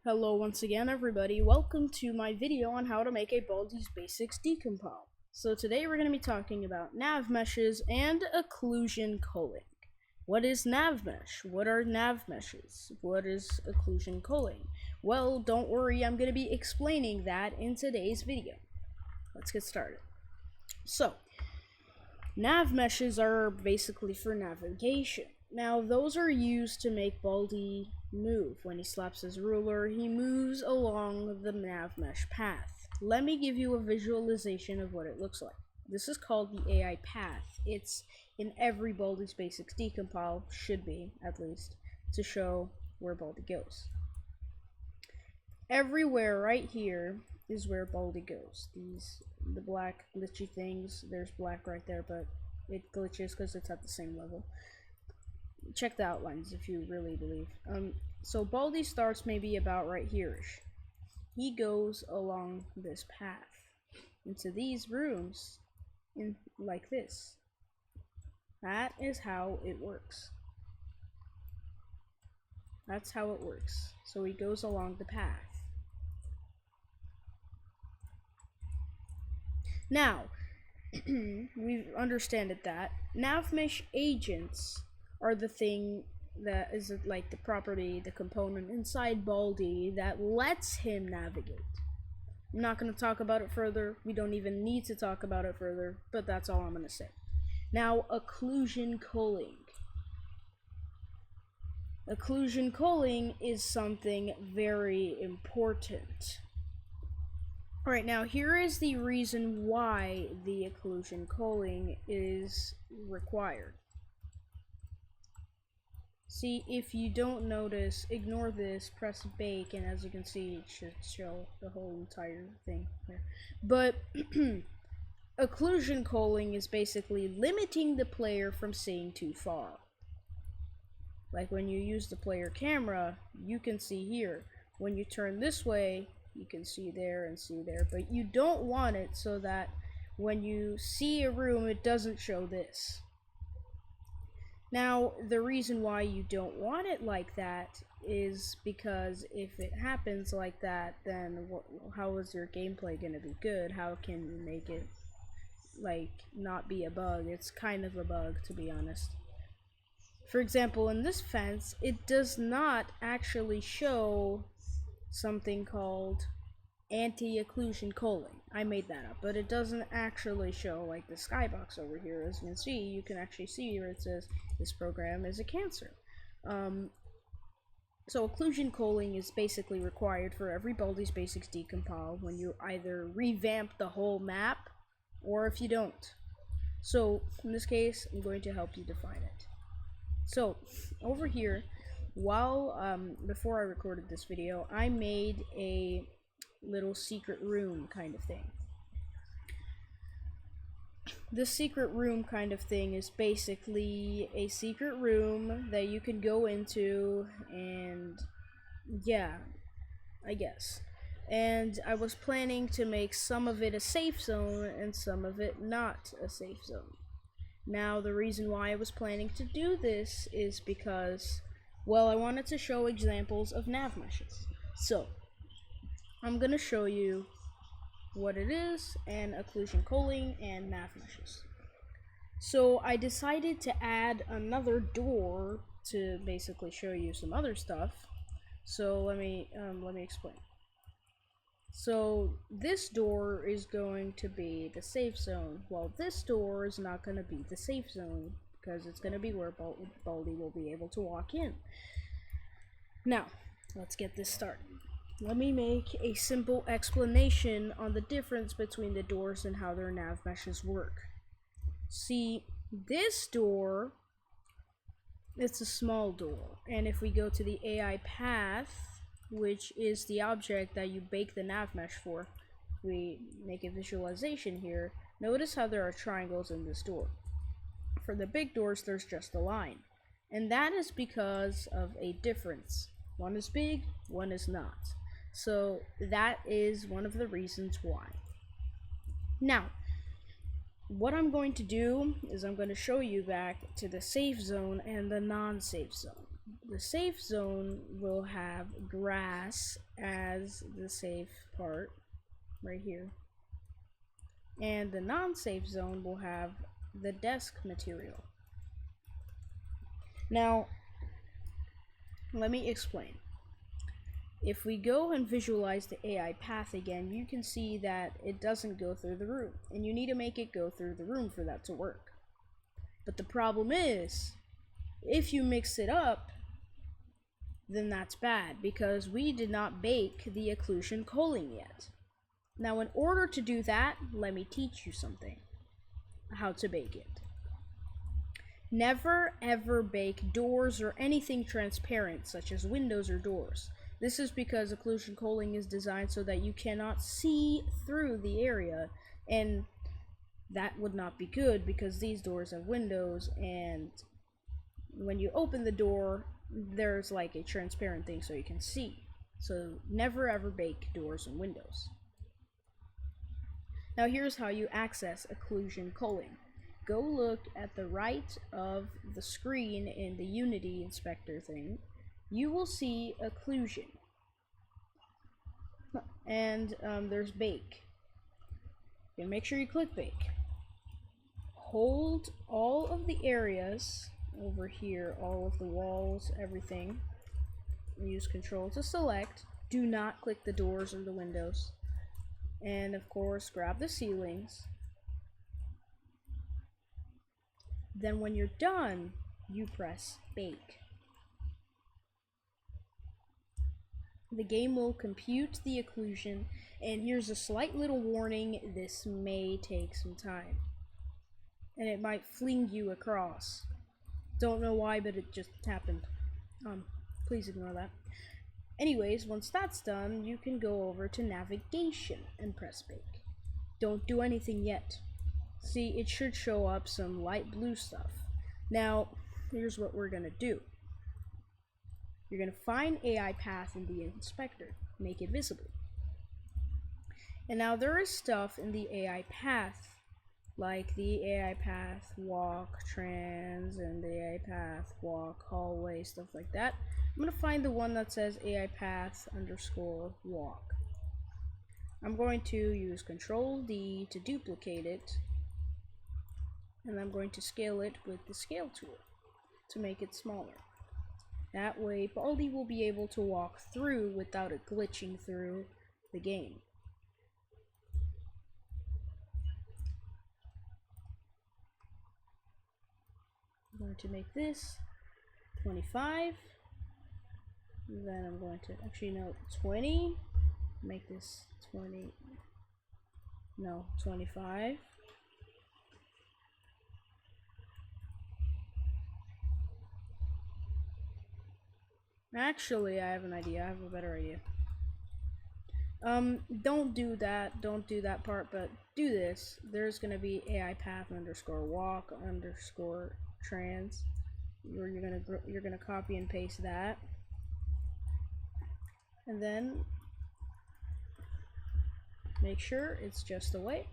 Hello once again everybody, welcome to my video on how to make a Baldi's Basics Decompile. So today we're going to be talking about nav meshes and occlusion culling. What is nav mesh? What are nav meshes? What is occlusion culling? Well, don't worry, I'm going to be explaining that in today's video. Let's get started. So, nav meshes are basically for navigation. Now, those are used to make Baldi move. When he slaps his ruler, he moves along the nav mesh path. Let me give you a visualization of what it looks like. This is called the AI path. It's in every Baldi's Basics Decompile, should be, at least, to show where Baldi goes. Everywhere right here is where Baldi goes. The black glitchy things, there's black right there, but it glitches because it's at the same level. Check the outlines if you really believe. So Baldi starts maybe about right here-ish. He goes along this path into these rooms like this. That is how it works. That's how it works. So he goes along the path. Now, we've understood that nav mesh agents are the thing that is like the property, the component inside Baldi that lets him navigate. I'm not going to talk about it further. We don't even need to talk about it further, but that's all I'm going to say. Now, occlusion culling. Occlusion culling is something very important. Alright, now here is the reason why the occlusion culling is required. See, if you don't notice, ignore this, press bake, and as you can see, it should show the whole entire thing there. But occlusion culling is basically limiting the player from seeing too far. Like when you use the player camera, you can see here. When you turn this way, you can see there and see there, but you don't want it so that when you see a room, it doesn't show this. Now, the reason why you don't want it like that is because if it happens like that, then how is your gameplay going to be good? How can you make it, like, not be a bug? It's kind of a bug, to be honest. For example, in this fence, it does not actually show something called anti-occlusion culling. I made that up, but it doesn't actually show like the skybox over here. As you can see, you can actually see where it says this program is a cancer. So occlusion culling is basically required for every Baldi's Basics Decompile when you either revamp the whole map or if you don't. So in this case, I'm going to help you define it. So over here, before I recorded this video, I made a little secret room kind of thing. This secret room kind of thing is basically a secret room that you can go into, and yeah, I guess. And I was planning to make some of it a safe zone and some of it not a safe zone. Now, the reason why I was planning to do this is because, well, I wanted to show examples of nav meshes. So, I'm going to show you what it is, and occlusion culling, and nav meshes. So I decided to add another door to basically show you some other stuff. So let me explain. So this door is going to be the safe zone, while this door is not going to be the safe zone because it's going to be where Baldi will be able to walk in. Now, let's get this started. Let me make a simple explanation on the difference between the doors and how their nav meshes work. See, this door, it's a small door, and if we go to the AI path, which is the object that you bake the nav mesh for, we make a visualization here. Notice how there are triangles in this door. For the big doors, there's just a line, and that is because of a difference. One is big, one is not. So that is one of the reasons why. Now, what I'm going to do is I'm going to show you back to the safe zone and the non-safe zone. the safe zone will have grass as the safe part right here, and the non-safe zone will have the desk material. Now let me explain. If we go and visualize the AI path again, you can see that it doesn't go through the room, and you need to make it go through the room for that to work. But the problem is, if you mix it up, then that's bad, because we did not bake the occlusion culling yet. Now, in order to do that, let me teach you something. How to bake it. Never ever bake doors or anything transparent, such as windows or doors. This is because occlusion culling is designed so that you cannot see through the area, and that would not be good because these doors have windows, and when you open the door, there's like a transparent thing so you can see. So never ever bake doors and windows. Now here's how you access occlusion culling. Go look at the right of the screen in the Unity inspector thing. You will see occlusion. And there's bake. Okay, make sure you click bake. Hold all of the areas over here, all of the walls, everything. Use control to select. Do not click the doors or the windows. And of course, grab the ceilings. Then when you're done, you press bake. The game will compute the occlusion, and here's a slight little warning, this may take some time. And it might fling you across. Don't know why, but it just happened. Please ignore that. Anyways, once that's done, you can go over to navigation and press bake. Don't do anything yet. See, it should show up some light blue stuff. Now, here's what we're gonna do. You're gonna find AI path in the inspector, make it visible. And now there is stuff in the AI path, like the AI path walk trans and the AI path walk hallway, stuff like that. I'm gonna find the one that says AI path underscore walk. I'm going to use Control D to duplicate it, and I'm going to scale it with the scale tool to make it smaller. That way Baldi will be able to walk through without it glitching through the game. I'm going to make this 25. Then I'm going to, actually no, 20. Make this 20, no, 25. Actually, I have an idea. I have a better idea. Don't do that part, but do this. There's gonna be AI path underscore walk underscore trans. You're gonna copy and paste that, and then make sure it's just the way.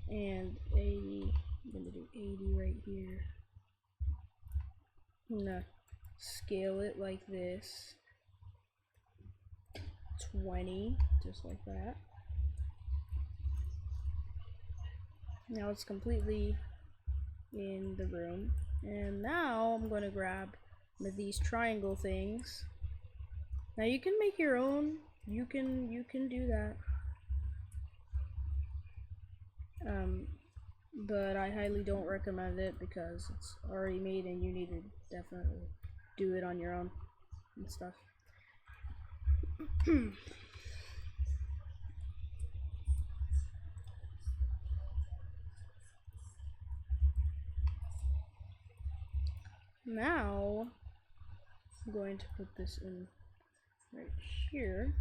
And 80. I'm gonna do 80 right here. I'm gonna scale it like this. 20, just like that. Now it's completely in the room. And now I'm going to grab one of these triangle things. Now you can make your own. You can do that. But I highly don't recommend it because it's already made and you need to definitely do it on your own and stuff. Now I'm going to put this in right here.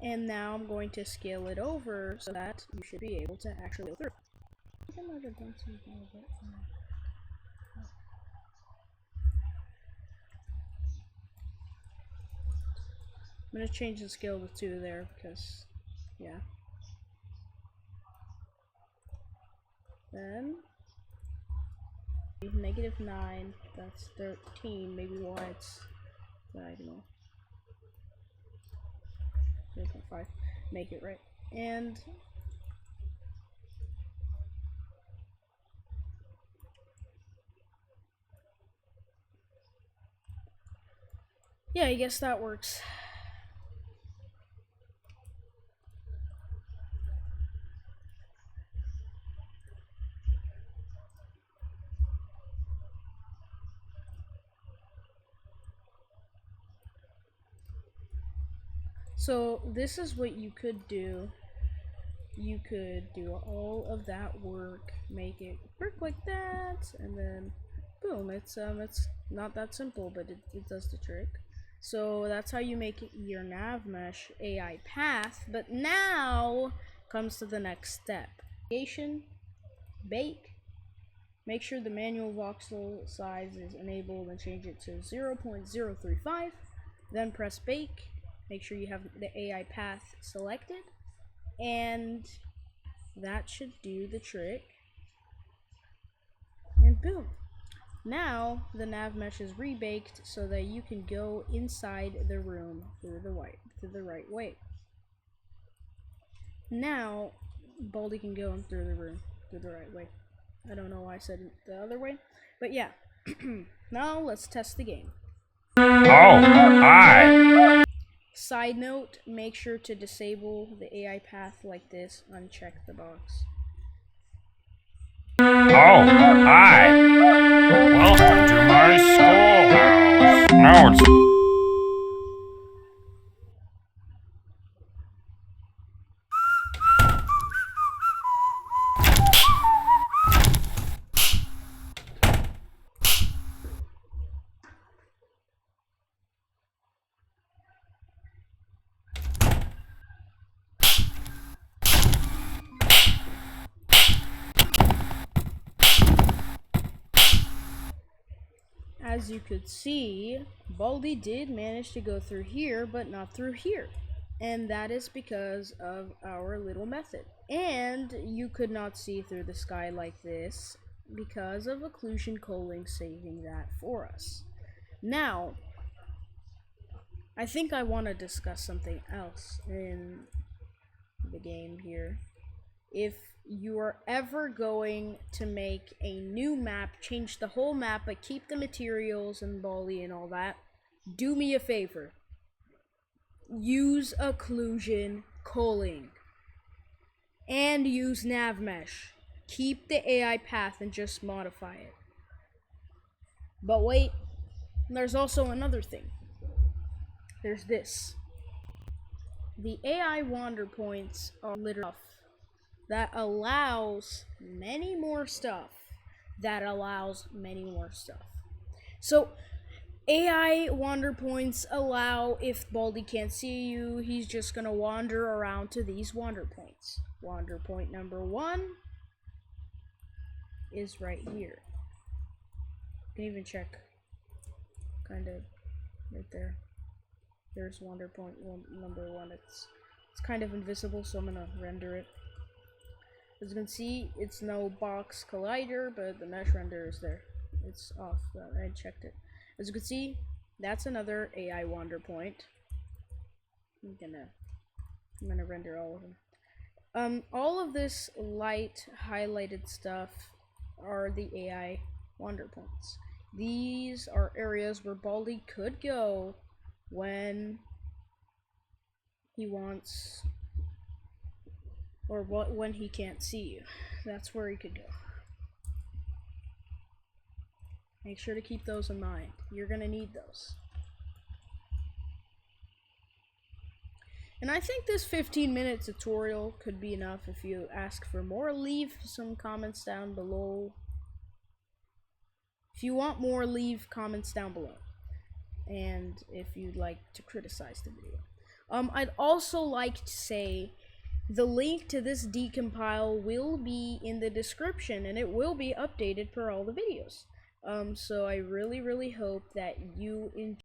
And now I'm going to scale it over so that you should be able to actually go through. I might have done something a bit. I'm gonna change the scale to 2 there because, yeah. Then -9, that's 13, maybe why it's diagonal. 0.5, make it right. And yeah, I guess that works. So this is what you could do. You could do all of that work, make it work like that, and then boom, it's not that simple, but it does the trick. So that's how you make your nav mesh AI path. But now comes to the next step. Creation, bake. Make sure the manual voxel size is enabled and change it to 0.035. Then press bake. Make sure you have the AI path selected, and that should do the trick. And boom. Now the nav mesh is rebaked so that you can go inside the room through the right way. Now Baldi can go in through the room through the right way. I don't know why I said it the other way, but yeah. Now let's test the game. Oh, hi. Side note, make sure to disable the AI path like this, uncheck the box. Oh, hi. Welcome to my schoolhouse. Now it's... As you could see, Baldi did manage to go through here, but not through here. And that is because of our little method. And you could not see through the sky like this because of Occlusion Culling saving that for us. Now, I think I want to discuss something else in the game here. If you are ever going to make a new map, change the whole map, but keep the materials and Baldi and all that, do me a favor. Use Occlusion Culling. And use nav mesh. Keep the AI path and just modify it. But wait, there's also another thing. There's this. The AI wander points are literally that allows many more stuff. So AI wander points allow, if Baldi can't see you, he's just gonna wander around to these wander points. Wander point number 1 is right here. You can even check kind of right there. There's wander point number 1. It's kind of invisible, so I'm gonna render it. As you can see, it's no box collider, but the mesh render is there. It's off. I checked it. As you can see, that's another AI wander point. I'm gonna render all of them. All of this light highlighted stuff are the AI wander points. These are areas where Baldi could go when he wants, or when he can't see you. That's where he could go. Make sure to keep those in mind. You're gonna need those. And I think this 15-minute tutorial could be enough. If you ask for more, leave some comments down below. If you want more, leave comments down below. And if you'd like to criticize the video. I'd also like to say the link to this decompile will be in the description, and it will be updated per all the videos. So I really hope that you enjoy